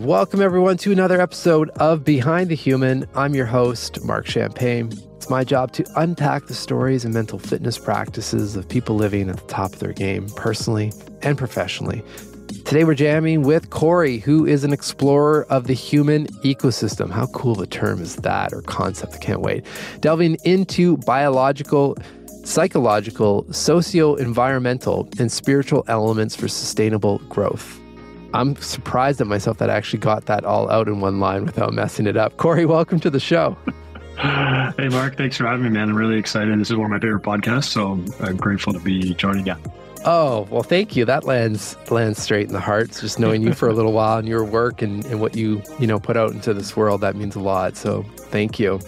Welcome everyone to another episode of Behind the Human. I'm your host, Mark Champagne. It's my job to unpack the stories and mental fitness practices of people living at the top of their game, personally and professionally. Today we're jamming with Corey, who is an explorer of the human ecosystem. How cool of a term is that, or concept? I can't wait. Delving into biological, psychological, socio-environmental, and spiritual elements for sustainable growth. I'm surprised at myself that I actually got that all out in one line without messing it up. Corey, welcome to the show. Hey, Mark. Thanks for having me, man. I'm really excited. This is one of my favorite podcasts, so I'm grateful to be joining you. Oh, well, thank you. That lands straight in the heart. It's just knowing you for a little while and your work and what you put out into this world, that means a lot. So thank you.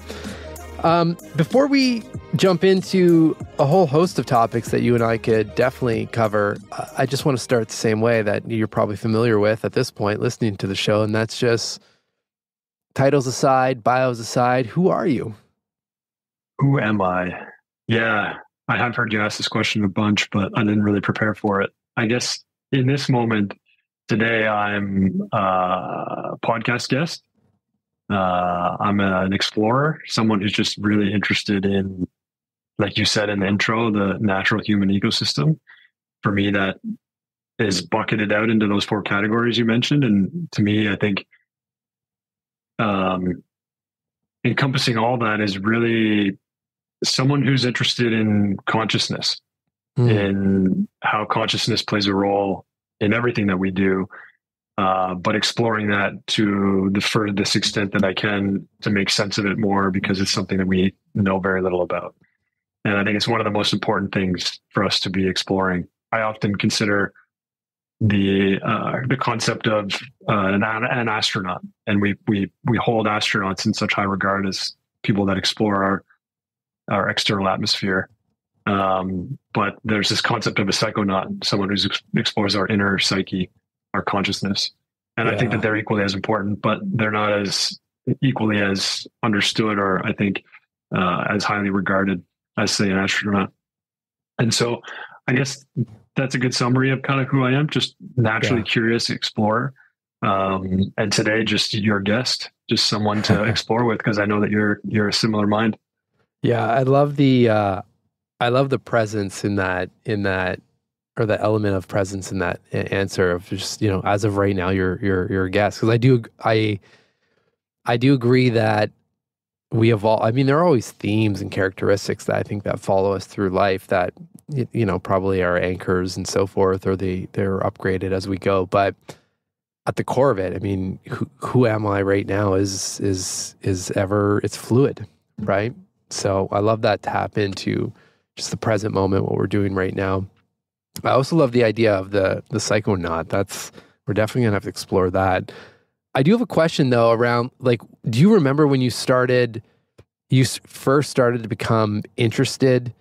Before we jump into a whole host of topics that you and I could definitely cover, I just want to start the same way that you're probably familiar with at this point, listening to the show, and that's just titles aside, bios aside, who are you? Who am I? Yeah, I have heard you ask this question a bunch, but I didn't really prepare for it. I guess in this moment, today I'm a podcast guest. I'm an explorer, someone who's just really interested in, like you said in the intro, the natural human ecosystem. For me, that is bucketed out into those four categories you mentioned. And to me, I think encompassing all that is really someone who's interested in consciousness, in how consciousness plays a role in everything that we do. But exploring that to the furthest extent that I can to make sense of it more, because it's something that we know very little about. And I think it's one of the most important things for us to be exploring. I often consider the concept of an astronaut, and we hold astronauts in such high regard as people that explore our external atmosphere. But there's this concept of a psychonaut, someone who explores our inner psyche, our consciousness. And I think that they're equally as important, but they're not as equally as understood, or I think as highly regarded as, say, an astronaut. And so I guess that's a good summary of kind of who I am, just naturally curious explorer. And today, just your guest, just someone to explore with, because I know that you're a similar mind. Yeah, I love the presence in that, or the element of presence in that answer of just, as of right now, you're a guest. Because I do agree that we evolve. I mean, there are always themes and characteristics that I think that follow us through life that, probably are anchors and so forth, or they're upgraded as we go. But at the core of it, I mean, who am I right now is ever, it's fluid, right? So I love that tap into just the present moment, what we're doing right now. I also love the idea of the psychonaut. We're definitely gonna have to explore that. I do have a question though around, like, do you remember when you first started to become interested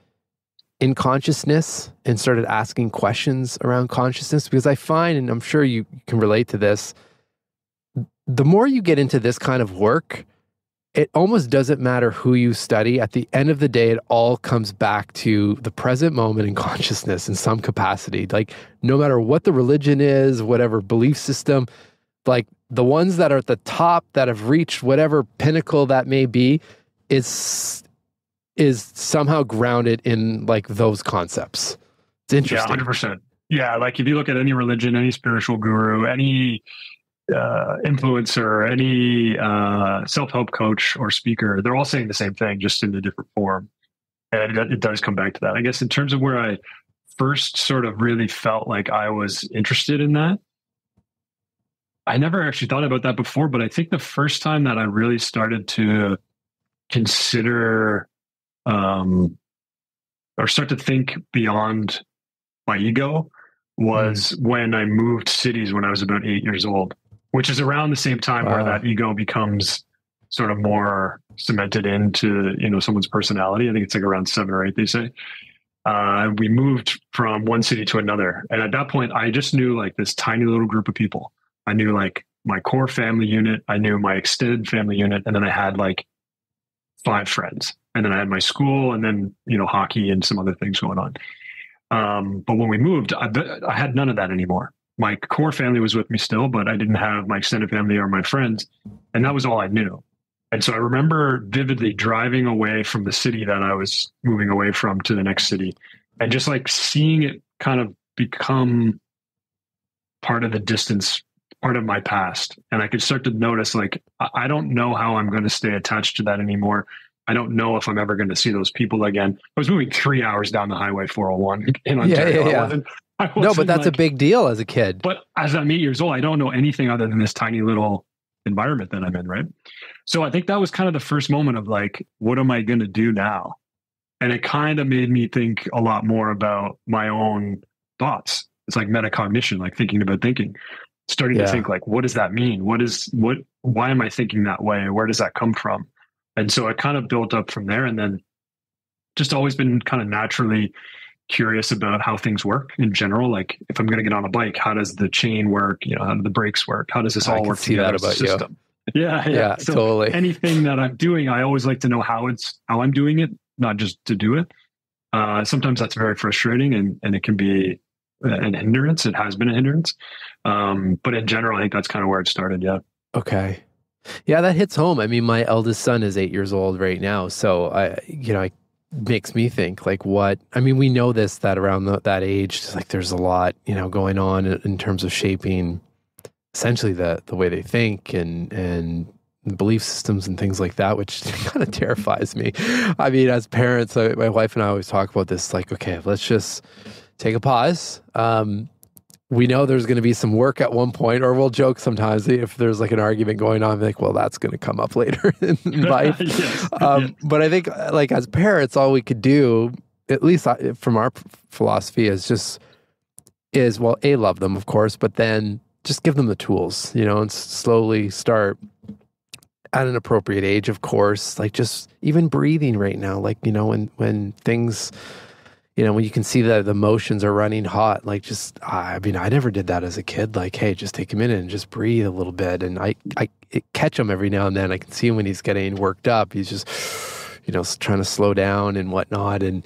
in consciousness and started asking questions around consciousness? Because I find, and I'm sure you can relate to this, the more you get into this kind of work, it almost doesn't matter who you study. At the end of the day, it all comes back to the present moment and consciousness in some capacity. Like, no matter what the religion is, whatever belief system, like the ones that are at the top, that have reached whatever pinnacle that may be, is somehow grounded in like those concepts. It's interesting. Yeah, 100%. Yeah, like if you look at any religion, any spiritual guru, any influencer, any self-help coach or speaker, they're all saying the same thing, just in a different form. And it does come back to that. I guess in terms of where I first sort of really felt like I was interested in that, I never actually thought about that before, but I think the first time that I really started to consider or start to think beyond my ego was when I moved cities when I was about 8 years old, which is around the same time where that ego becomes sort of more cemented into, someone's personality. I think it's like around 7 or 8, they say. We moved from one city to another. And at that point, I just knew like this tiny little group of people. I knew like my core family unit. I knew my extended family unit. And then I had like 5 friends. And then I had my school, and then, hockey and some other things going on. But when we moved, I had none of that anymore. my core family was with me still, but I didn't have my extended family or my friends. And that was all I knew. And so I remember vividly driving away from the city that I was moving away from to the next city, and just like seeing it kind of become part of the distance, part of my past. And I could start to notice, like, I don't know how I'm going to stay attached to that anymore. I don't know if I'm ever going to see those people again. I was moving 3 hours down the highway 401 in Ontario. I wasn't no, but that's like, a big deal as a kid. But as I'm 8 years old, I don't know anything other than this tiny little environment that I'm in, right? So I think that was kind of the first moment of like, what am I going to do now? And it kind of made me think a lot more about my own thoughts. It's like metacognition, like thinking about thinking, starting to think like, what does that mean? Why am I thinking that way? Where does that come from? And so it kind of built up from there, and then just always been kind of naturally curious about how things work in general. Like if I'm going to get on a bike, how does the chain work? You know, how do the brakes work? How does this all work together as a system? Yeah, so totally. Anything that I'm doing, I always like to know how I'm doing it, not just to do it. Sometimes that's very frustrating, and it can be an hindrance. It has been a hindrance. But in general, I think that's kind of where it started. Yeah. Okay. Yeah, that hits home. I mean, my eldest son is 8 years old right now. So it makes me think like we know this, that around that age, like there's a lot, going on in terms of shaping essentially the way they think and belief systems and things like that, which kind of terrifies me. I mean, as parents, my wife and I always talk about this, like, okay, let's just take a pause. We know there's going to be some work at one point, or we'll joke sometimes if there's like an argument going on, like, well, that's going to come up later in life. Yes. But I think like as parents, all we could do, at least from our philosophy, is love them, of course, but then just give them the tools, and slowly start at an appropriate age, of course, like just even breathing right now, like, when things, when you can see that the emotions are running hot, like just, I never did that as a kid. Like, hey, just take a minute and just breathe a little bit. And I catch him every now and then. I can see him when he's getting worked up. He's just, trying to slow down and whatnot. And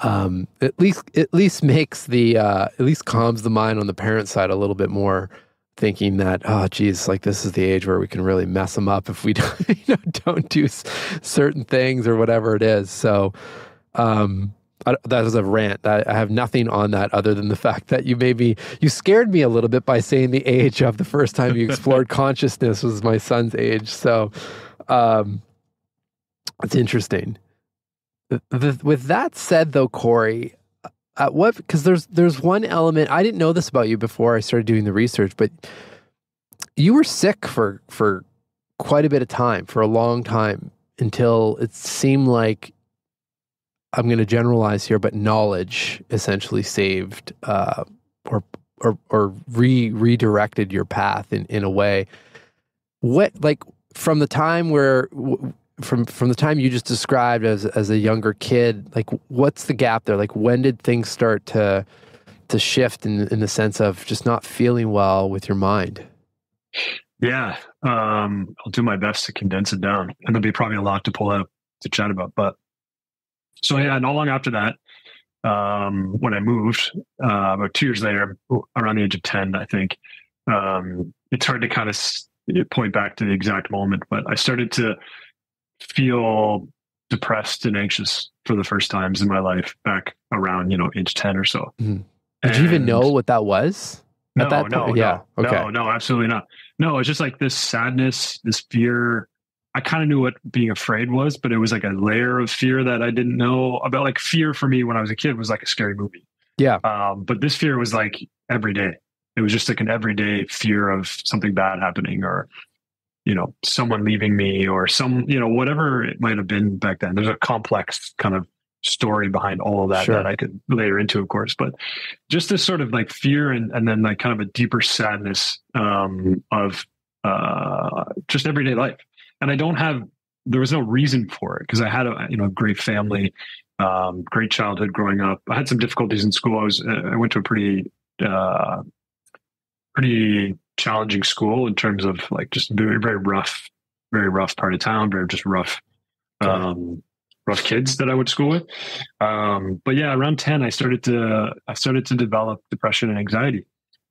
at least makes at least calms the mind on the parent side a little bit more, thinking that, oh, geez, like this is the age where we can really mess them up if we don't do certain things or whatever it is. So, that was a rant. I have nothing on that other than the fact that you scared me a little bit by saying the age of the first time you explored consciousness was my son's age. So it's interesting. With that said, though, Corey, because there's one element, I didn't know this about you before I started doing the research, but you were sick for quite a bit of time, for a long time, until it seemed like, I'm going to generalize here, but knowledge essentially saved or redirected your path in a way. What, like, from the time from the time you just described as a younger kid, like what's the gap there? Like when did things start to shift in the sense of just not feeling well with your mind? Yeah, I'll do my best to condense it down, and there'll be probably a lot to pull out to chat about, but. So yeah, not long after that, when I moved, about 2 years later, around the age of 10, I think, it's hard to kind of point back to the exact moment, but I started to feel depressed and anxious for the first times in my life back around, age 10 or so. Mm-hmm. Did you even know what that was? No, absolutely not. No, it's just like this sadness, this fear. I kind of knew what being afraid was, but it was like a layer of fear that I didn't know about. Like fear for me when I was a kid was like a scary movie. Yeah. But this fear was like every day. It was just like an everyday fear of something bad happening, or, someone leaving me, or whatever it might have been back then. There's a complex kind of story behind all of that that I could later into, of course, but just this sort of like fear and then like kind of a deeper sadness of just everyday life. And there was no reason for it because I had a great family, great childhood growing up. I had some difficulties in school. I went to a pretty challenging school in terms of like just very, very rough part of town, very just rough kids that I went to school with. But yeah, around 10, I started to develop depression and anxiety.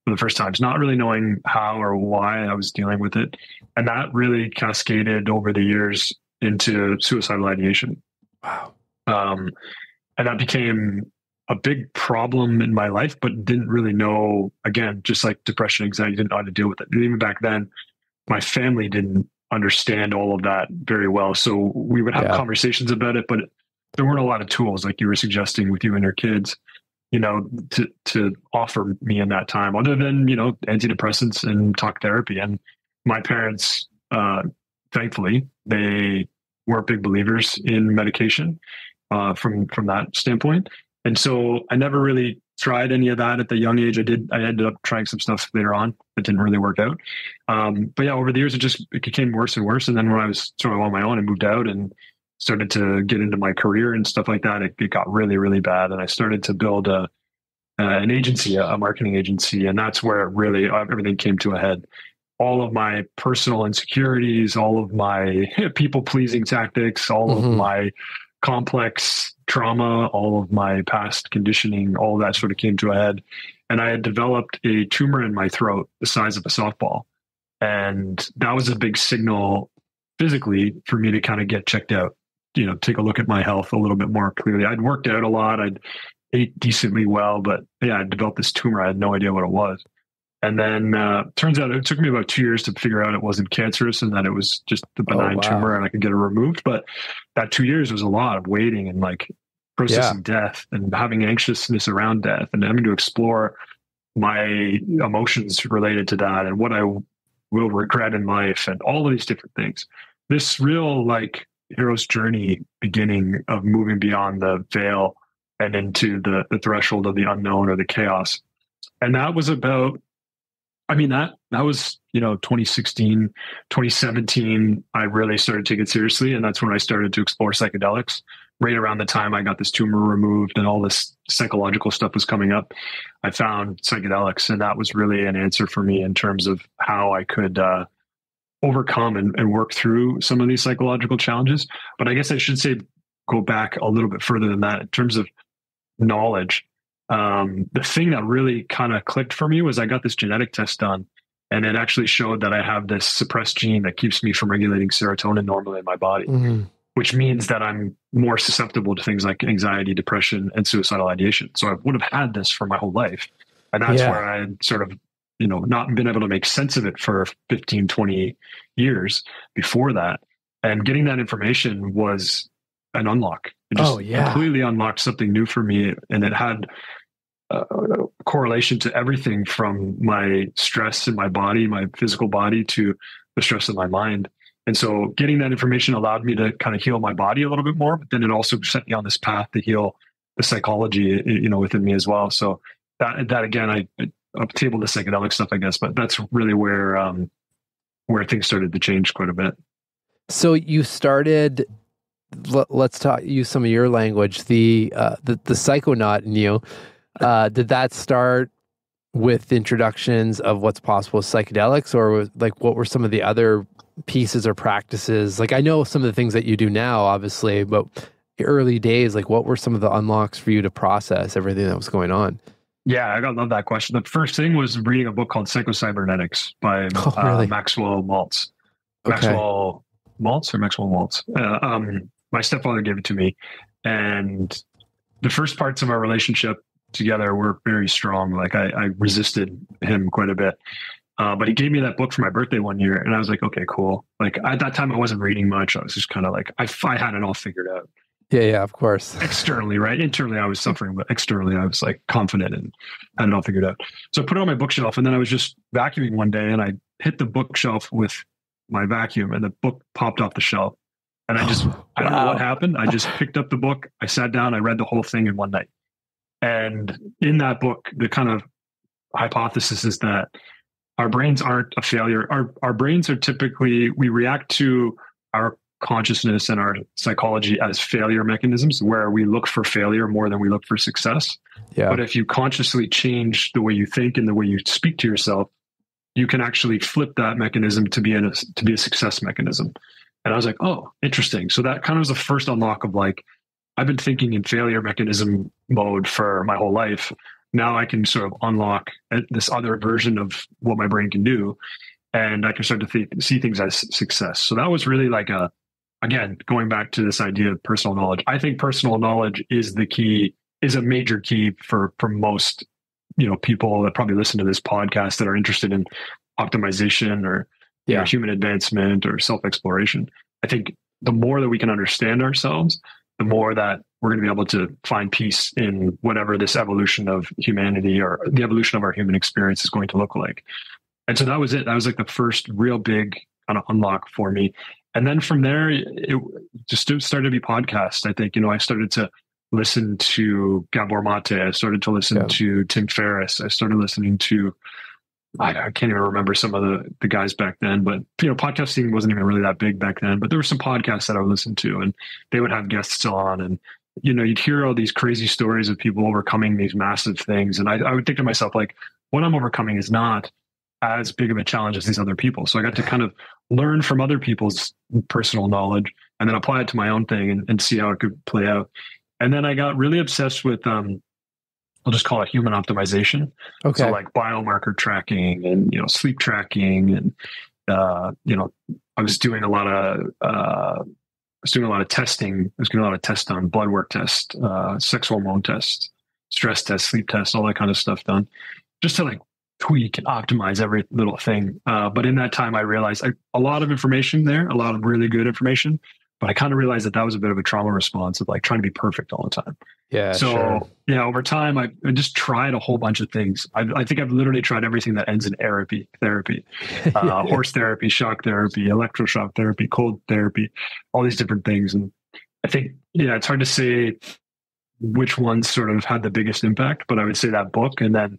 for the first time, not really knowing how or why I was dealing with it. And that really cascaded over the years into suicidal ideation. Wow. And that became a big problem in my life, but didn't really know, again, just like depression, anxiety, didn't know how to deal with it. And even back then, my family didn't understand all of that very well. So we would have conversations about it, but there weren't a lot of tools like you were suggesting with you and your kids, to offer me in that time, other than, antidepressants and talk therapy. And my parents, thankfully, they weren't big believers in medication from that standpoint. And so I never really tried any of that at the young age. I ended up trying some stuff later on that didn't really work out. But yeah, over the years, it became worse and worse. And then when I was sort of on my own and moved out and started to get into my career and stuff like that, it got really, really bad. And I started to build an agency, a marketing agency. And that's where really everything came to a head. All of my personal insecurities, all of my people pleasing tactics, all of my complex trauma, all of my past conditioning, all of that sort of came to a head. And I had developed a tumor in my throat the size of a softball. And that was a big signal physically for me to kind of get checked out, take a look at my health a little bit more clearly. I'd worked out a lot. I'd ate decently well, but yeah, I developed this tumor. I had no idea what it was. And then turns out it took me about 2 years to figure out it wasn't cancerous and that it was just a benign tumor and I could get it removed. But that 2 years was a lot of waiting and like processing death and having anxiousness around death and having to explore my emotions related to that and what I will regret in life and all of these different things. This real like hero's journey beginning of moving beyond the veil and into the threshold of the unknown or the chaos. And that was about, that was, 2016, 2017, I really started to take it seriously. And that's when I started to explore psychedelics. Right around the time I got this tumor removed and all this psychological stuff was coming up, I found psychedelics. And that was really an answer for me in terms of how I could overcome and work through some of these psychological challenges. But I guess I should say, go back a little bit further than that in terms of knowledge. The thing that really kind of clicked for me was I got this genetic test done and it actually showed that I have this suppressed gene that keeps me from regulating serotonin normally in my body, which means that I'm more susceptible to things like anxiety, depression, and suicidal ideation. So I would have had this for my whole life. And that's where I had sort of, not been able to make sense of it for 15, 20 years before that. And getting that information was an unlock. It just completely unlocked something new for me. And it had a correlation to everything from my stress in my body, my physical body, to the stress in my mind. And so getting that information allowed me to kind of heal my body a little bit more, but then it also set me on this path to heal the psychology, within me as well. So that again, I tabled the psychedelic stuff, I guess, but that's really where things started to change quite a bit. So you started, let's use some of your language, the psychonaut in you. Did that start with introductions of what's possible with psychedelics, or what were some of the other pieces or practices? Like, I know some of the things that you do now, obviously, but early days, what were some of the unlocks for you to process everything that was going on? Yeah, I love that question. The first thing was reading a book called Psychocybernetics by Maxwell Maltz. Maxwell Maltz or Maxwell Maltz. My stepfather gave it to me, and the first parts of our relationship together were very strong. I resisted him quite a bit. But he gave me that book for my birthday one year, and I was like, okay, cool. At that time, I wasn't reading much. I was just kind of I had it all figured out. Yeah, of course. Externally, right? Internally, I was suffering, but externally, I was confident and had it all figured out. So I put it on my bookshelf, and then I was just vacuuming one day, and I hit the bookshelf with my vacuum, and the book popped off the shelf. And I don't know what happened. I just picked up the book. I sat down. I read the whole thing in one night. And in that book, the kind of hypothesis is that our brains aren't a failure. Our brains are typically, we react to our consciousness and our psychology as failure mechanisms, where we look for failure more than we look for success. Yeah. But if you consciously change the way you think and the way you speak to yourself, you can actually flip that mechanism to be a success mechanism. And I was like, oh, interesting. So that kind of was the first unlock of I've been thinking in failure mechanism mode for my whole life. now I can sort of unlock this other version of what my brain can do, and I can start to see things as success. So that was really like again, going back to this idea of personal knowledge. I think personal knowledge is the key, is a major key for most, people that probably listen to this podcast that are interested in optimization or human advancement or self-exploration. I think the more that we can understand ourselves, the more that we're going to be able to find peace in whatever this evolution of humanity or the evolution of our human experience is going to look like. And so that was it. That was like the first real big kind of unlock for me. And then from there, it just started to be podcasts. I think, I started to listen to Gabor Mate. I started to listen to Tim Ferriss. I started listening to, I can't even remember some of the guys back then, but podcasting wasn't even really that big back then, but there were some podcasts that I would listen to, and they would have guests on, and you'd hear all these crazy stories of people overcoming these massive things. And I would think to myself, like, what I'm overcoming is not as big of a challenge as these other people. So I got to kind of learn from other people's personal knowledge and then apply it to my own thing and see how it could play out. And then I got really obsessed with, I'll just call it human optimization. Okay. So like biomarker tracking and, sleep tracking. And, I was doing a lot of testing. I was doing a lot of tests on blood work tests, sex hormone tests, stress tests, sleep tests, all that kind of stuff done just to like tweak and optimize every little thing. But in that time, I realized a lot of information there, a lot of really good information, but I kind of realized that was a bit of a trauma response of like trying to be perfect all the time. Yeah. So, sure. Over time, I just tried a whole bunch of things. I think I've literally tried everything that ends in therapy, horse therapy, shock therapy, electroshock therapy, cold therapy, all these different things. And I think, it's hard to say which ones sort of had the biggest impact, but I would say that book, and then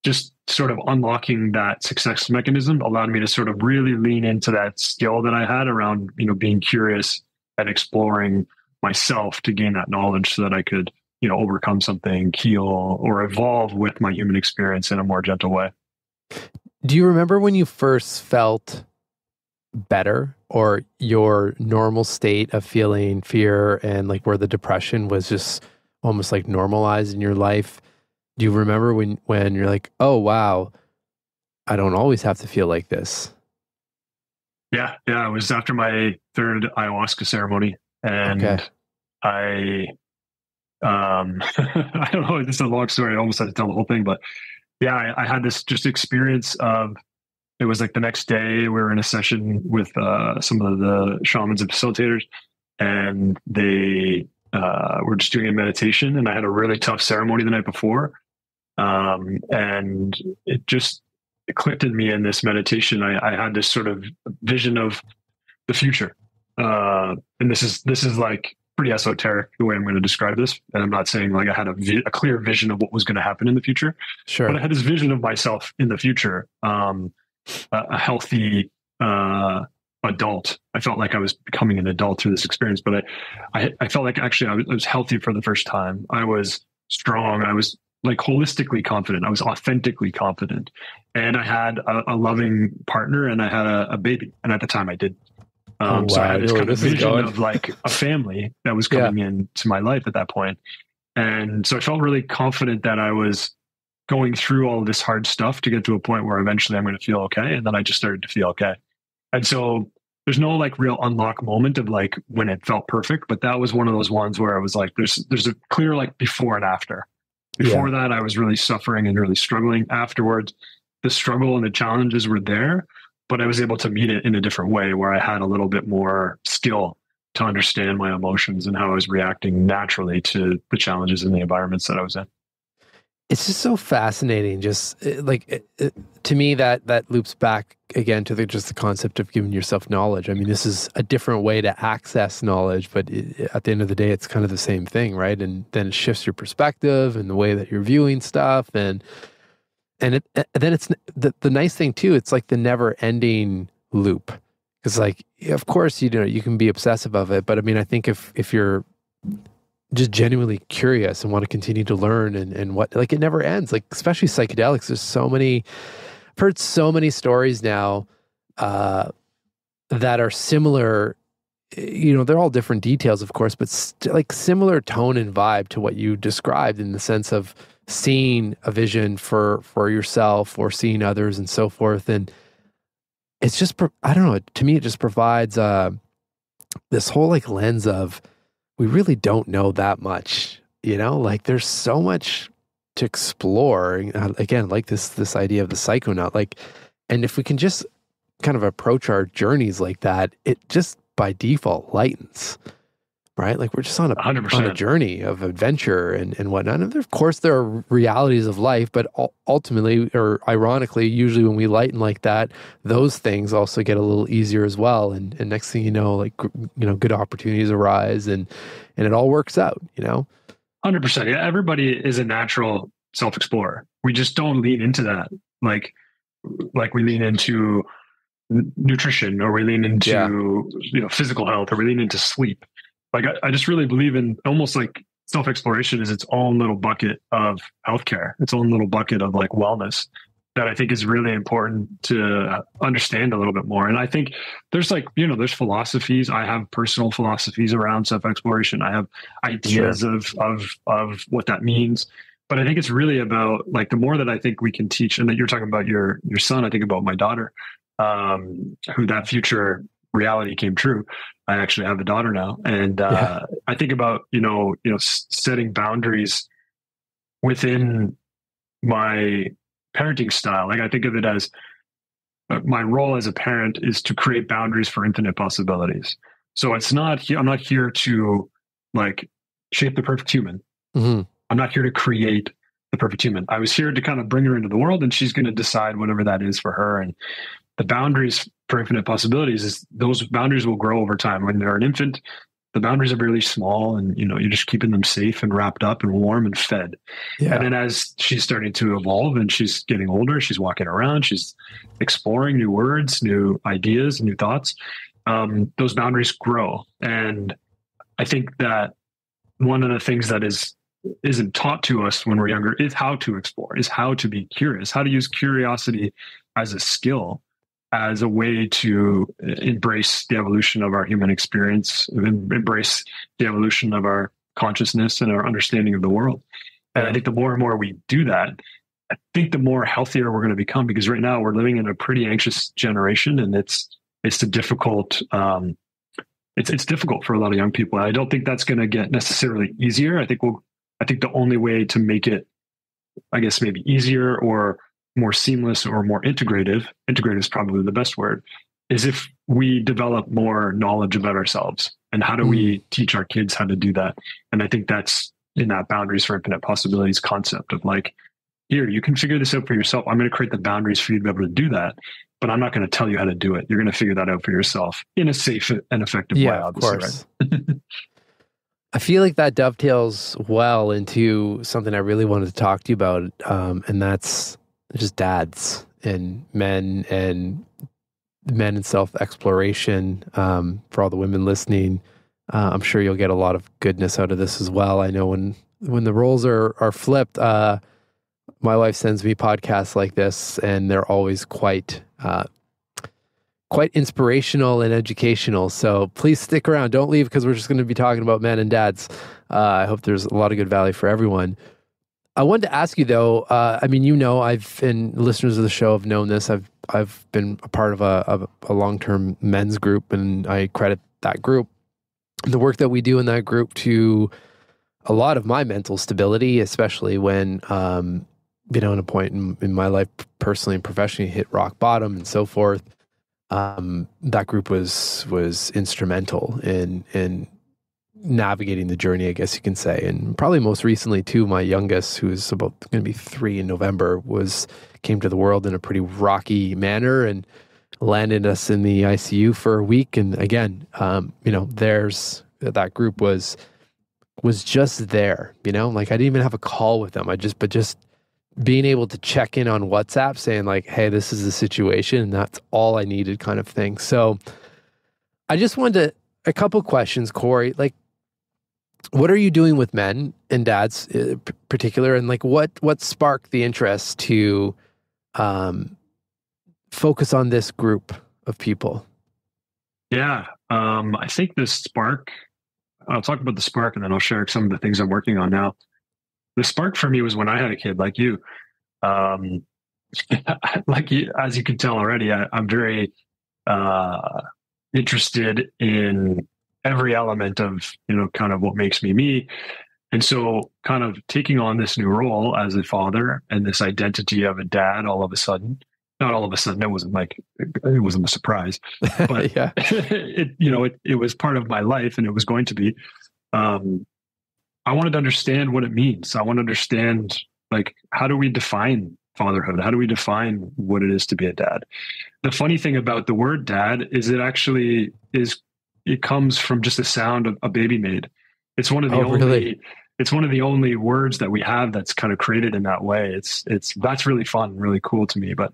just sort of unlocking that success mechanism allowed me to sort of really lean into that skill that I had around, being curious and exploring myself to gain that knowledge so that I could, overcome something, heal, or evolve with my human experience in a more gentle way. Do you remember when you first felt better, or your normal state of feeling fear and like where the depression was just almost like normalized in your life? Do you remember when you're like, oh, wow, I don't always have to feel like this? Yeah. It was after my third ayahuasca ceremony. And I I don't know, this is a long story. I almost had to tell the whole thing, but yeah, I had this just experience of, it was like the next day we were in a session with some of the shamans and facilitators, and they were just doing a meditation, and I had a really tough ceremony the night before. And it clicked in me in this meditation. I had this sort of vision of the future. And this is like pretty esoteric the way I'm going to describe this. And I'm not saying like I had a clear vision of what was going to happen in the future. Sure. But I had this vision of myself in the future, a healthy adult. I felt like I was becoming an adult through this experience, but I felt like actually I was healthy for the first time. I was strong. I was like holistically confident. I was authentically confident. And I had a loving partner, and I had a baby. And at the time I did. So I had this kind of vision of like a family that was coming into my life at that point. And so I felt really confident that I was going through all this hard stuff to get to a point where eventually I'm going to feel okay. And then I just started to feel okay. And so there's no like real unlock moment of like when it felt perfect, but that was one of those ones where I was like, there's a clear like before and after. Before that, I was really suffering and really struggling. Afterwards, the struggle and the challenges were there, but I was able to meet it in a different way where I had a little bit more skill to understand my emotions and how I was reacting naturally to the challenges in the environments that I was in. It's just so fascinating. Just to me, that loops back again to just the concept of giving yourself knowledge. I mean, this is a different way to access knowledge, but at the end of the day, it's kind of the same thing, right? And then it shifts your perspective and the way that you're viewing stuff, and then it's the nice thing too. It's like the never-ending loop. Because like, of course, you can be obsessive of it, but I mean, I think if you're just genuinely curious and want to continue to learn and what, like, it never ends. Like, especially psychedelics, there's so many, I've heard so many stories now that are similar. They're all different details, of course, but like similar tone and vibe to what you described, in the sense of seeing a vision for yourself or seeing others and so forth. And it's just, I don't know, to me, it just provides this whole like lens of, we really don't know that much, like there's so much to explore. Again, like this idea of the psychonaut, like, and if we can just kind of approach our journeys like that, it just by default lightens, right? Like we're just on a 100%. journey of adventure and whatnot. And of course, there are realities of life, but ultimately, or ironically, usually when we lighten like that, those things also get a little easier as well. And next thing you know, like good opportunities arise, and it all works out. 100%. Yeah, everybody is a natural self-explorer. We just don't lean into that, like we lean into nutrition, or we lean into physical health, or we lean into sleep. Like I just really believe in almost like self-exploration is its own little bucket of healthcare, its own little bucket of like wellness that I think is really important to understand a little bit more. And I think there's like, there's philosophies. I have personal philosophies around self-exploration. I have ideas of what that means. But I think it's really about like the more that I think we can teach, and that you're talking about your son, I think about my daughter, who that future reality came true. I actually have a daughter now, and I think about setting boundaries within my parenting style. Like I think of it as my role as a parent is to create boundaries for infinite possibilities. So it's not I'm not here to like shape the perfect human. Mm-hmm. I'm not here to create the perfect human. I was here to kind of bring her into the world, and she's going to decide whatever that is for her. And the boundaries for infinite possibilities is those boundaries will grow over time. When they're an infant, the boundaries are really small, and you're just keeping them safe and wrapped up and warm and fed. Yeah. And then as she's starting to evolve and she's getting older, she's walking around, she's exploring new words, new ideas, new thoughts. Those boundaries grow. And I think that one of the things that isn't taught to us when we're younger is how to explore, is how to be curious, how to use curiosity as a skill, as a way to embrace the evolution of our human experience, embrace the evolution of our consciousness and our understanding of the world. And I think the more and more we do that, I think the more healthier we're going to become, because right now we're living in a pretty anxious generation, and it's a difficult, it's difficult for a lot of young people. And I don't think that's going to get necessarily easier. I think the only way to make it, I guess, maybe easier or more seamless or more integrative is probably the best word, is if we develop more knowledge about ourselves. And how do we teach our kids how to do that? And I think that's in that boundaries for infinite possibilities concept of like, here, you can figure this out for yourself. I'm going to create the boundaries for you to be able to do that, but I'm not going to tell you how to do it. You're going to figure that out for yourself in a safe and effective way, obviously. Of course. Right? I feel like that dovetails well into something I really wanted to talk to you about, and that's just dads and men and self-exploration. For all the women listening, I'm sure you'll get a lot of goodness out of this as well. I know when the roles are flipped, my wife sends me podcasts like this, and they're always quite inspirational and educational. So please stick around. Don't leave, because we're just going to be talking about men and dads. I hope there's a lot of good value for everyone. I wanted to ask you though, I've been, listeners of the show have known this. I've been a part of a long-term men's group, and I credit that group, the work that we do in that group, to a lot of my mental stability, especially when, at a point in my life, personally and professionally, hit rock bottom and so forth. That group was instrumental in navigating the journey, I guess you can say. And probably most recently too, my youngest, who's about going to be 3 in November, came to the world in a pretty rocky manner and landed us in the ICU for a week. And again, that group was just there, like I didn't even have a call with them. But just being able to check in on WhatsApp saying like, hey, this is the situation, and that's all I needed, kind of thing. So I just wanted a couple questions, Corey, like, what are you doing with men and dads in particular? And like, what sparked the interest to focus on this group of people? Yeah. I think the spark, I'll talk about the spark, and then I'll share some of the things I'm working on now. the spark for me was when I had a kid like you. Um, like you, as you can tell already, I'm very uh, interested in every element of, kind of what makes me me. And so, kind of taking on this new role as a father and this identity of a dad all of a sudden, not all of a sudden, it wasn't a surprise, but Yeah. it was part of my life and it was going to be. Um, I wanted to understand what it means. I want to understand, like, how do we define fatherhood? How do we define what it is to be a dad? The funny thing about the word dad is it comes from just a sound a baby made. It's one of the Oh, really? only it's one of the only words that we have that's kind of created in that way. It's that's really fun, really cool to me. But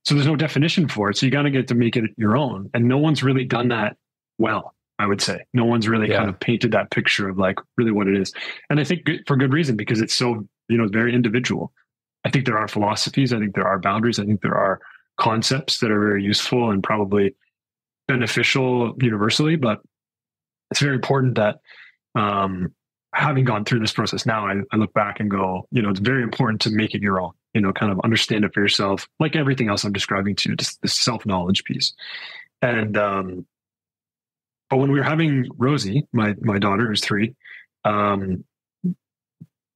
so there's no definition for it. So you got to get to make it your own. And no one's really done that well, I would say. No one's really kind Yeah. of painted that picture of like really what it is. And I think for good reason, because it's so, very individual. I think there are philosophies. I think there are boundaries. I think there are concepts that are very useful and probably beneficial universally. But it's very important that, having gone through this process now, I look back and go, it's very important to make it your own, kind of understand it for yourself, like everything else I'm describing to you, just this self-knowledge piece. And, but when we were having Rosie, my daughter who's 3,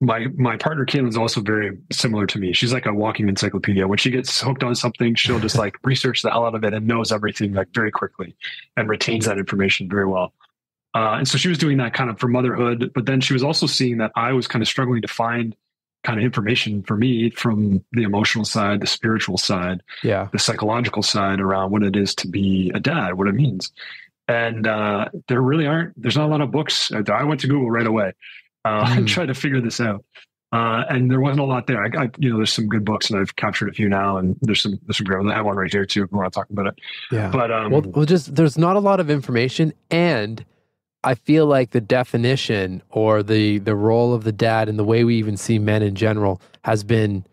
my partner Caitlin's also very similar to me. She's like a walking encyclopedia. When she gets hooked on something, she'll just like research the hell out of it and knows everything like very quickly and retains that information very well. And so she was doing that kind of for motherhood, but then she was also seeing that I was kind of struggling to find kind of information for me from the emotional side, the spiritual side, Yeah. the psychological side around what it is to be a dad, what it means. And there's not a lot of books. I went to Google right away and tried to figure this out. And there wasn't a lot there. There's some good books, and I've captured a few now. And there's some great ones. I have one right here too if you want to talk about it. Yeah. But Well, just there's not a lot of information, and I feel like the definition or the role of the dad and the way we even see men in general has been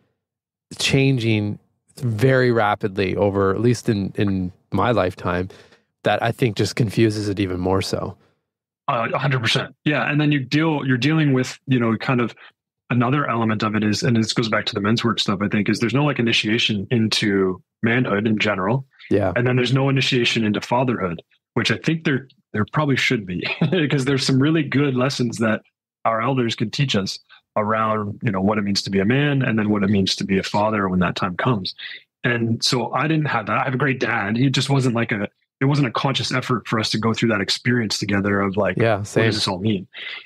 changing very rapidly over, at least in my lifetime, that I think just confuses it even more so. 100%. Yeah. And then you're dealing with, kind of another element of it is, and this goes back to the men's work stuff, I think, is there's no like initiation into manhood in general. Yeah. And then there's no initiation into fatherhood, which I think there probably should be, because there's some really good lessons that our elders could teach us around, what it means to be a man and then what it means to be a father when that time comes. And so I didn't have that. I have a great dad. He just wasn't it wasn't a conscious effort for us to go through that experience together of like, Yeah, what same. does this all mean?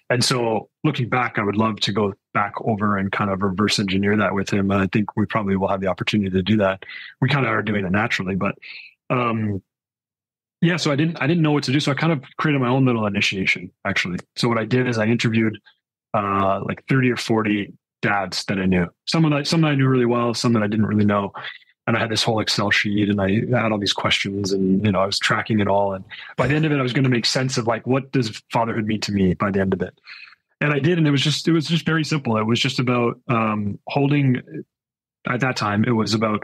And so looking back, I would love to go back over and kind of reverse engineer that with him. And I think we probably will have the opportunity to do that. We kind of are doing it naturally, but, yeah, so I didn't know what to do. So I kind of created my own little initiation, actually. So what I did is I interviewed like 30 or 40 dads that I knew. Some that I knew really well, some that I didn't really know. And I had this whole Excel sheet and I had all these questions and, I was tracking it all. And by the end of it, I was going to make sense of like, what does fatherhood mean to me by the end of it? And I did. And it was just very simple. It was just about holding, at that time, it was about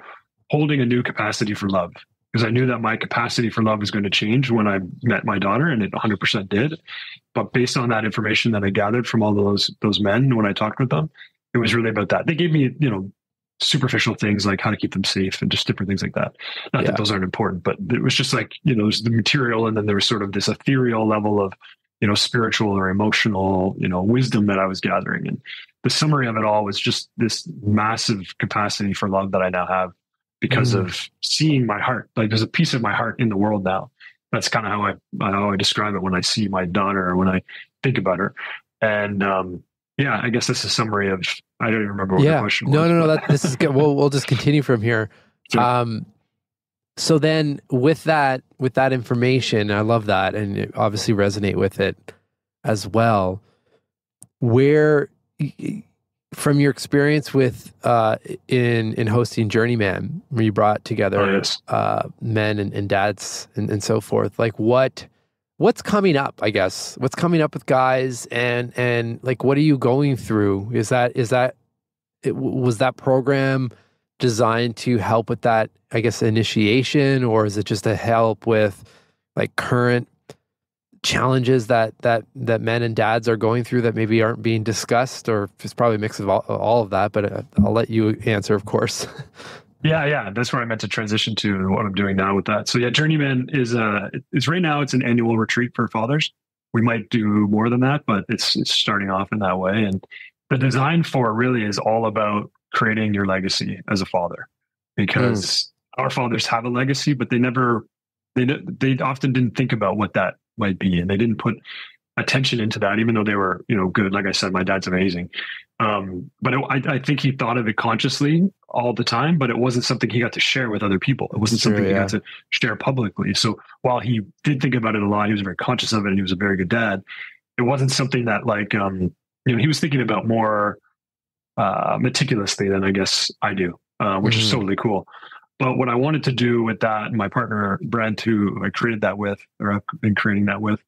holding a new capacity for love. Because I knew that my capacity for love was going to change when I met my daughter, and it 100% did. But based on that information that I gathered from all those men when I talked with them, it was really about that. They gave me, superficial things like how to keep them safe and just different things like that. Not that those aren't important, but it was just like, there's the material, and then there was sort of this ethereal level of, spiritual or emotional, wisdom that I was gathering. And the summary of it all was just this massive capacity for love that I now have because of seeing my heart. Like there's a piece of my heart in the world now. That's kind of how I describe it when I see my daughter or when I think about her. And, yeah, I guess that's a summary of, I don't even remember what the question was. No. This is good. We'll just continue from here. Sure. So then with that information, I love that, and you obviously resonate with it as well. Where, from your experience with in hosting Journeyman, where you brought together men and dads and so forth, like what's coming up, I guess? What's coming up with guys and like, what are you going through? Was that program designed to help with that, I guess, initiation, or is it just to help with like current challenges that men and dads are going through that maybe aren't being discussed, or it's probably a mix of all of that, but I'll let you answer, of course. Yeah. That's where I meant to transition to and what I'm doing now with that. So yeah, Journeyman is right now it's an annual retreat for fathers. We might do more than that, but it's starting off in that way. And the design for it really is all about creating your legacy as a father, because our fathers have a legacy, but they often didn't think about what that might be, and they didn't put attention into that, even though they were, good. Like I said, my dad's amazing. I think he thought of it consciously all the time, but it wasn't something he got to share with other people. It wasn't something he got to share publicly. So while he did think about it a lot, he was very conscious of it, and he was a very good dad. It wasn't something that he was thinking about more meticulously than I guess I do, which is totally cool. But what I wanted to do with that, and my partner Brent, who I created that with, or I've been creating that with,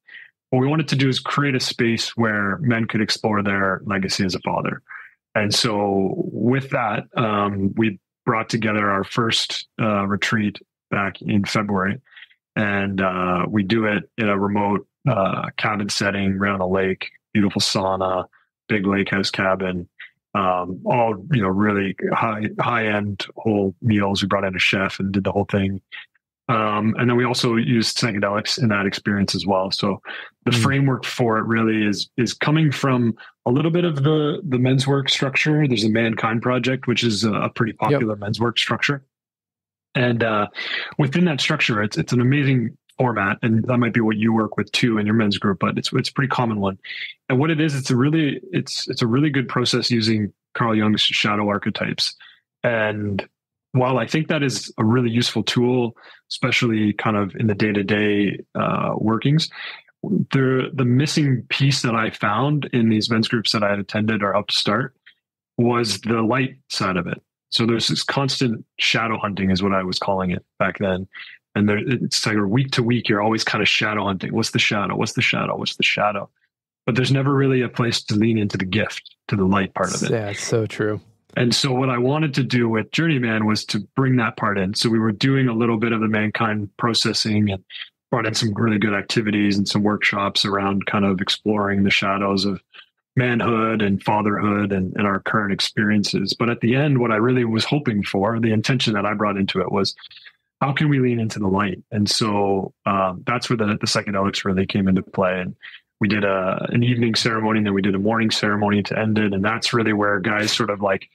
what we wanted to do is create a space where men could explore their legacy as a father. And so with that, we brought together our first retreat back in February, and we do it in a remote cabin setting right on a lake, beautiful sauna, big lake house cabin, all really high end whole meals. We brought in a chef and did the whole thing. And then we also used psychedelics in that experience as well. So the framework for it really is coming from a little bit of the men's work structure. There's a Mankind Project, which is a pretty popular men's work structure. And within that structure, it's an amazing format, and that might be what you work with too in your men's group, but it's a pretty common one. And what it is, it's a really good process using Carl Jung's shadow archetypes. And while I think that is a really useful tool, especially kind of in the day-to-day workings, the missing piece that I found in these men's groups that I had attended or helped start was the light side of it. So there's this constant shadow hunting, is what I was calling it back then. And it's like week to week, you're always kind of shadow hunting. What's the shadow? What's the shadow? What's the shadow? But there's never really a place to lean into the gift, to the light part of it. Yeah, it's so true. And so what I wanted to do with Journeyman was to bring that part in. So we were doing a little bit of the Mankind processing and brought in some really good activities and some workshops around kind of exploring the shadows of manhood and fatherhood and our current experiences. But at the end, what I really was hoping for, the intention that I brought into it was, how can we lean into the light? And so that's where the psychedelics really came into play. And we did an evening ceremony, and then we did a morning ceremony to end it. And that's really where guys sort of like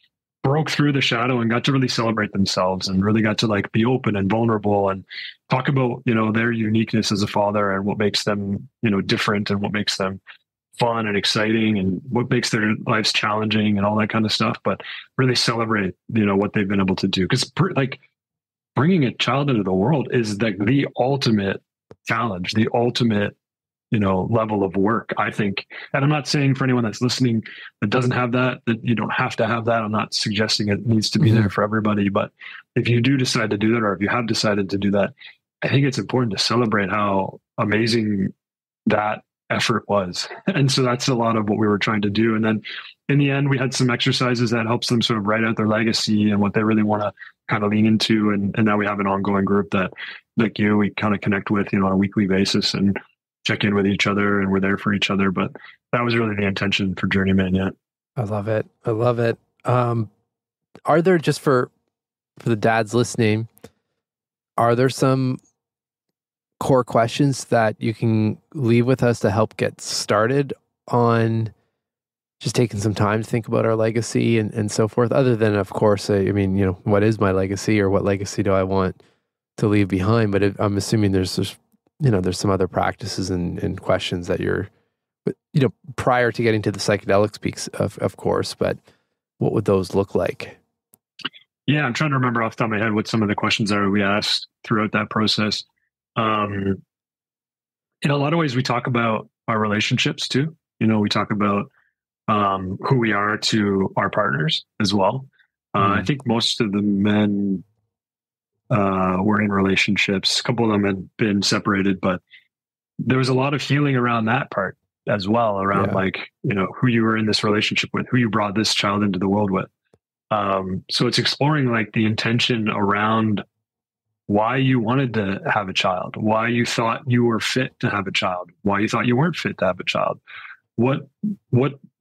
broke through the shadow and got to really celebrate themselves, and really got to like be open and vulnerable and talk about, their uniqueness as a father, and what makes them, different, and what makes them fun and exciting, and what makes their lives challenging, and all that kind of stuff. But really celebrate, what they've been able to do. Because bringing a child into the world is like the ultimate challenge, the ultimate, level of work, I think. And I'm not saying for anyone that's listening that doesn't have that you don't have to have that. I'm not suggesting it needs to be there for everybody. But if you do decide to do that, or if you have decided to do that, I think it's important to celebrate how amazing that effort was. And so that's a lot of what we were trying to do. And then in the end, we had some exercises that helps them sort of write out their legacy and what they really want to kind of lean into. And now we have an ongoing group that, like we kind of connect with, on a weekly basis and check in with each other, and we're there for each other. But that was really the intention for Journeyman. Yeah. I love it. Are there, just for the dads listening, are there some core questions that you can leave with us to help get started on just taking some time to think about our legacy and so forth? Other than, of course, what is my legacy, or what legacy do I want to leave behind? But I'm assuming there's some other practices and questions that you're, prior to getting to the psychedelics piece, of course, but what would those look like? Yeah, I'm trying to remember off the top of my head what some of the questions are we asked throughout that process. In a lot of ways, we talk about our relationships too. We talk about who we are to our partners as well. I think most of the men were in relationships. A couple of them had been separated, but there was a lot of healing around that part as well, around who you were in this relationship with, who you brought this child into the world with. So it's exploring like the intention around why you wanted to have a child, why you thought you were fit to have a child, why you thought you weren't fit to have a child. What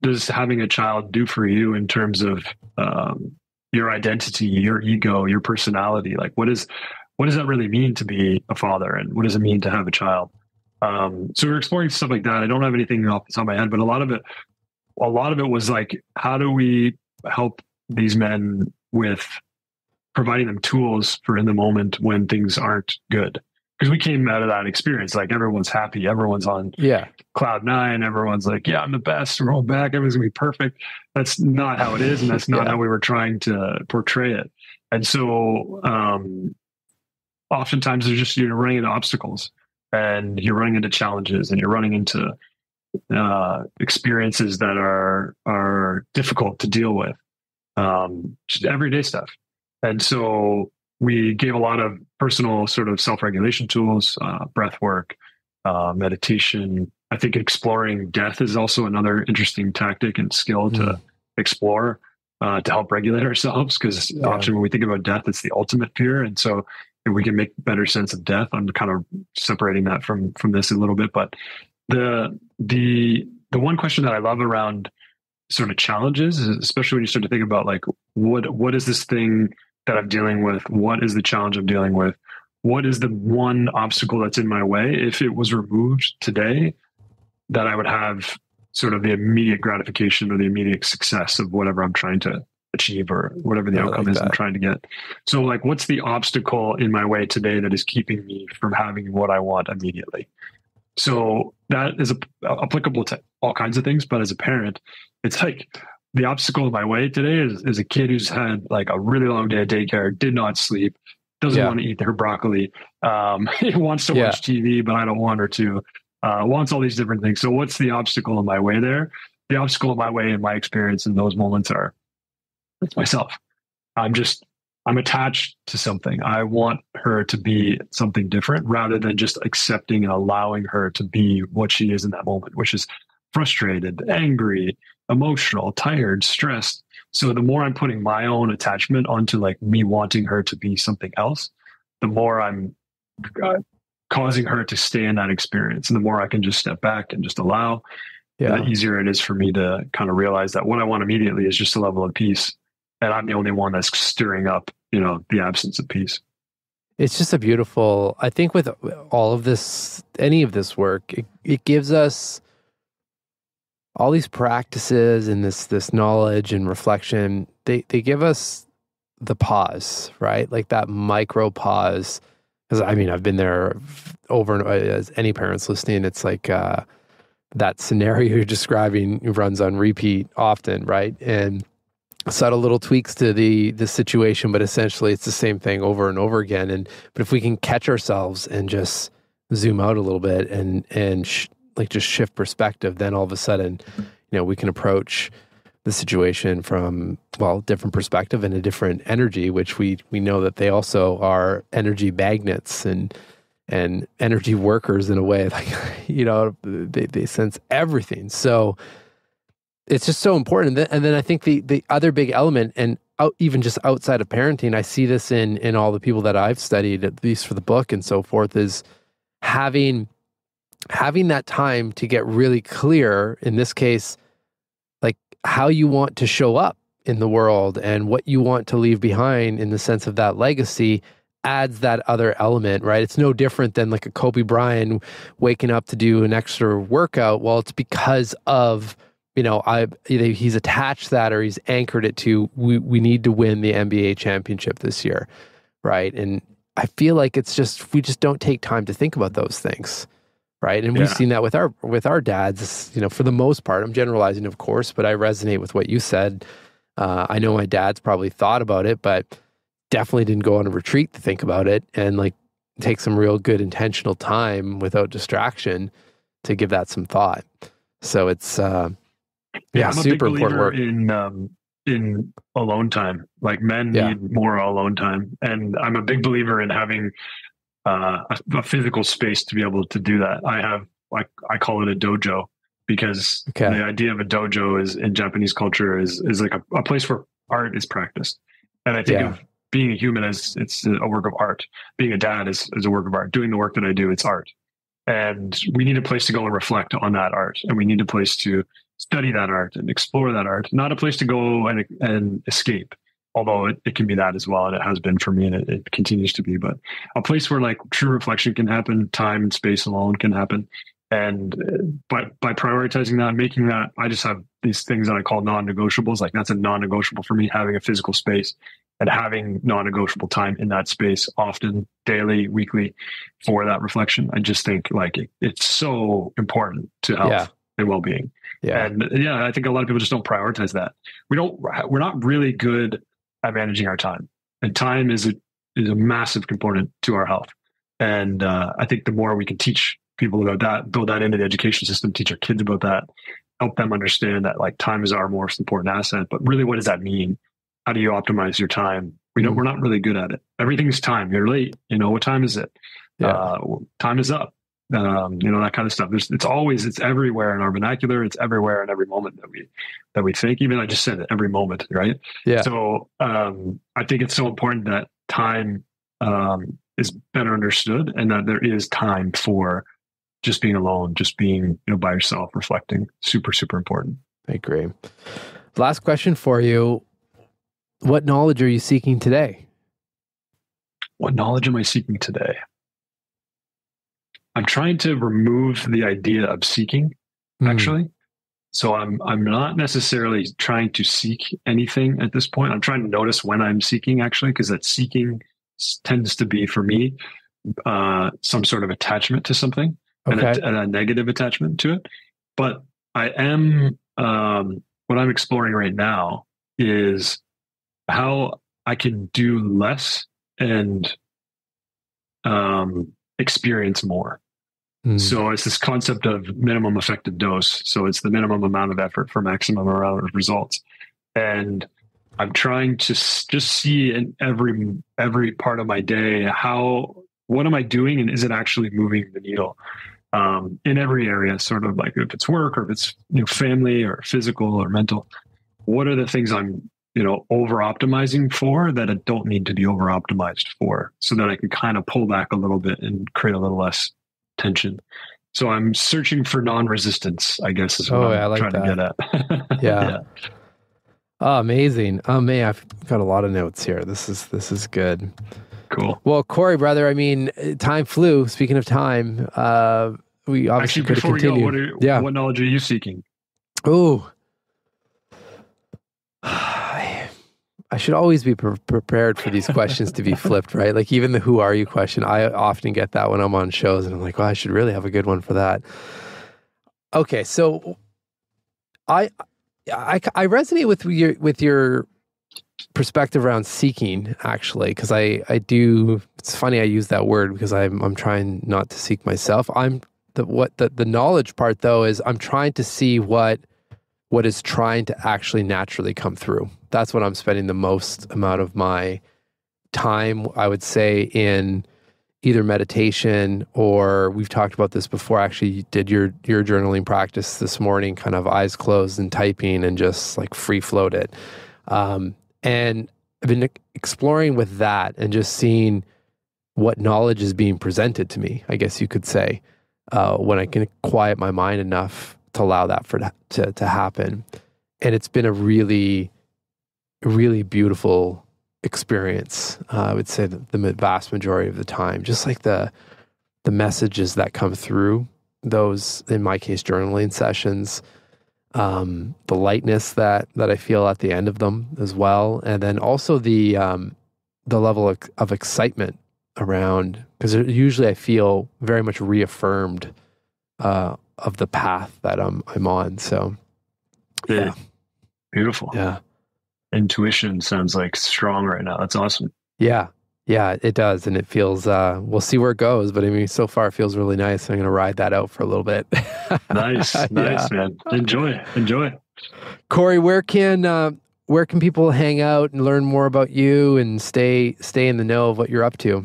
does having a child do for you in terms of your identity, your ego, your personality? Like, what does that really mean to be a father, and what does it mean to have a child? So we're exploring stuff like that. I don't have anything off the top of my head, but a lot of it was like, how do we help these men with providing them tools for in the moment when things aren't good? Because we came out of that experience like everyone's happy, everyone's on cloud nine, everyone's like, yeah, I'm the best, we're all back, everything's gonna be perfect. That's not how it is, and that's not how we were trying to portray it. And so oftentimes there's just, you're running into obstacles, and you're running into challenges, and you're running into experiences that are difficult to deal with, just everyday stuff. And so we gave a lot of personal sort of self-regulation tools, breath work, meditation. I think exploring death is also another interesting tactic and skill to explore, to help regulate ourselves. Because often when we think about death, it's the ultimate fear. And so if we can make better sense of death, I'm kind of separating that from this a little bit. But the one question that I love around sort of challenges, especially when you start to think about like, what is this thing that I'm dealing with? What is the challenge I'm dealing with? What is the one obstacle that's in my way? If it was removed today, that I would have sort of the immediate gratification or the immediate success of whatever I'm trying to achieve, or whatever the outcome is I'm trying to get. So like, what's the obstacle in my way today that is keeping me from having what I want immediately? So that is applicable to all kinds of things. But as a parent, it's like, the obstacle in my way today is a kid who's had like a really long day at daycare, did not sleep, doesn't want to eat her broccoli, he wants to watch TV, but I don't want her to, wants all these different things. So what's the obstacle in my way there? The obstacle in my way, in my experience in those moments, it's myself. I'm attached to something. I want her to be something different, rather than just accepting and allowing her to be what she is in that moment, which is frustrated, angry, emotional, tired, stressed. So the more I'm putting my own attachment onto like me wanting her to be something else, the more I'm causing her to stay in that experience. And the more I can just step back and just allow, the easier it is for me to kind of realize that what I want immediately is just a level of peace. And I'm the only one that's stirring up, the absence of peace. It's just a beautiful, I think with all of this, any of this work, it gives us all these practices and this knowledge and reflection. They give us the pause, right? Like that micro pause. Because I mean, I've been there over and over, as any parents listening, it's like that scenario you're describing runs on repeat often, right? And subtle little tweaks to the situation, but essentially it's the same thing over and over again. But if we can catch ourselves and just zoom out a little bit and just shift perspective, then all of a sudden, we can approach the situation from, different perspective and a different energy, which we know that they also are energy magnets and energy workers in a way, like, they sense everything. So it's just so important. And then I think the other big element, and even just outside of parenting, I see this in all the people that I've studied, at least for the book and so forth, is having that time to get really clear, in this case, like how you want to show up in the world and what you want to leave behind in the sense of that legacy adds that other element, right? It's no different than like a Kobe Bryant waking up to do an extra workout. Well, it's because of, either he's attached that or he's anchored it to, we need to win the NBA championship this year, right? And I feel like we just don't take time to think about those things. Right. And we've seen that with our dads, for the most part. I'm generalizing, of course, but I resonate with what you said. I know my dad's probably thought about it, but definitely didn't go on a retreat to think about it and like take some real good intentional time without distraction to give that some thought. So it's I'm super important work. In alone time. Like men need more alone time. And I'm a big believer in having a physical space to be able to do that. I call it a dojo, because the idea of a dojo is in Japanese culture is like a place where art is practiced. And I think of being a human is it's a work of art. Being a dad is a work of art. Doing the work that I do, it's art. And we need a place to go and reflect on that art. And we need a place to study that art and explore that art, not a place to go and escape. Although it can be that as well. And it has been for me, and it continues to be, but a place where like true reflection can happen, time and space alone can happen. And by prioritizing that, making that, I just have these things that I call non-negotiables. Like that's a non-negotiable for me, having a physical space and having non-negotiable time in that space, often daily, weekly, for that reflection. I just think like it's so important to health and well-being. Yeah. And I think a lot of people just don't prioritize that. We're not really good at managing our time, and time is a massive component to our health. And I think the more we can teach people about that, build that into the education system, teach our kids about that, help them understand that like time is our most important asset. But really, what does that mean? How do you optimize your time? We're not really good at it. Everything's time. You're late. What time is it? Time is up. That kind of stuff. It's everywhere in our vernacular. It's everywhere in every moment that we think. Even I just said it, every moment, right? Yeah. So I think it's so important that time is better understood, and that there is time for just being alone, just being by yourself, reflecting. Super, super important. I agree. Last question for you: what knowledge are you seeking today? What knowledge am I seeking today? I'm trying to remove the idea of seeking, actually. So I'm not necessarily trying to seek anything at this point. I'm trying to notice when I'm seeking, actually, because that seeking tends to be, for me, some sort of attachment to something, and a negative attachment to it. But I am, what I'm exploring right now is how I can do less and experience more. So it's this concept of minimum effective dose. So it's the minimum amount of effort for maximum amount of results. And I'm trying to just see in every part of my day, what am I doing, and is it actually moving the needle in every area? Sort of like if it's work, or if it's family, or physical, or mental. What are the things I'm over optimizing for that I don't need to be over optimized for, so that I can kind of pull back a little bit and create a little less tension. So I'm searching for non-resistance, I guess, is what I'm trying to get at. Yeah. Oh, amazing. Oh man, I've got a lot of notes here. This is good. Cool. Well, Corey, brother, I mean, time flew. Speaking of time, we obviously could have continued. What knowledge are you seeking? Oh, I should always be prepared for these questions to be flipped, right? Like even the "Who are you?" question, I often get that when I'm on shows, and I'm like, well, I should really have a good one for that. Okay, so I resonate with your perspective around seeking, actually, because I do. It's funny I use that word because I'm trying not to seek myself. The knowledge part though is I'm trying to see what is trying to actually naturally come through. That's what I'm spending the most amount of my time, I would say, in either meditation, or we've talked about this before. Actually, you did your journaling practice this morning, kind of eyes closed and typing and just like free float it. And I've been exploring with that and just seeing what knowledge is being presented to me, I guess you could say, when I can quiet my mind enough to allow that to happen. And it's been a really, really beautiful experience. I would say the vast majority of the time, just like the messages that come through those, in my case, journaling sessions, the lightness that I feel at the end of them as well. And then also the level of excitement around, because usually I feel very much reaffirmed, of the path that I'm on. So yeah. Beautiful. Yeah. Intuition sounds like strong right now. That's awesome. Yeah, it does. And it feels, we'll see where it goes, but I mean, so far it feels really nice. I'm going to ride that out for a little bit. Nice, man. Enjoy. Corey, where can people hang out and learn more about you and stay in the know of what you're up to?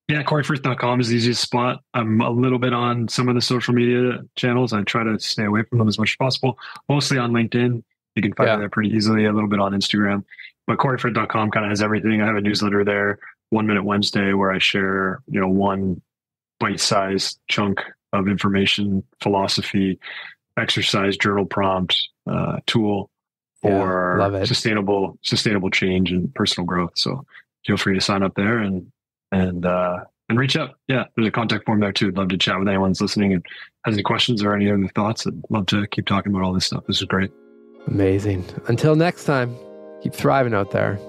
Yeah, CoreyFirth.com is the easiest spot. I'm a little bit on some of the social media channels. I try to stay away from them as much as possible. Mostly on LinkedIn. You can find me there pretty easily. A little bit on Instagram. but coreyfred.com kind of has everything. I have a newsletter there, 1 Minute Wednesday, where I share, one bite-sized chunk of information, philosophy, exercise, journal prompt, tool for love it. sustainable change and personal growth. So feel free to sign up there and reach out. Yeah, there's a contact form there too. I'd love to chat with anyone that's listening and has any questions or any other thoughts. I'd love to keep talking about all this stuff. This is great. Amazing. Until next time, keep thriving out there.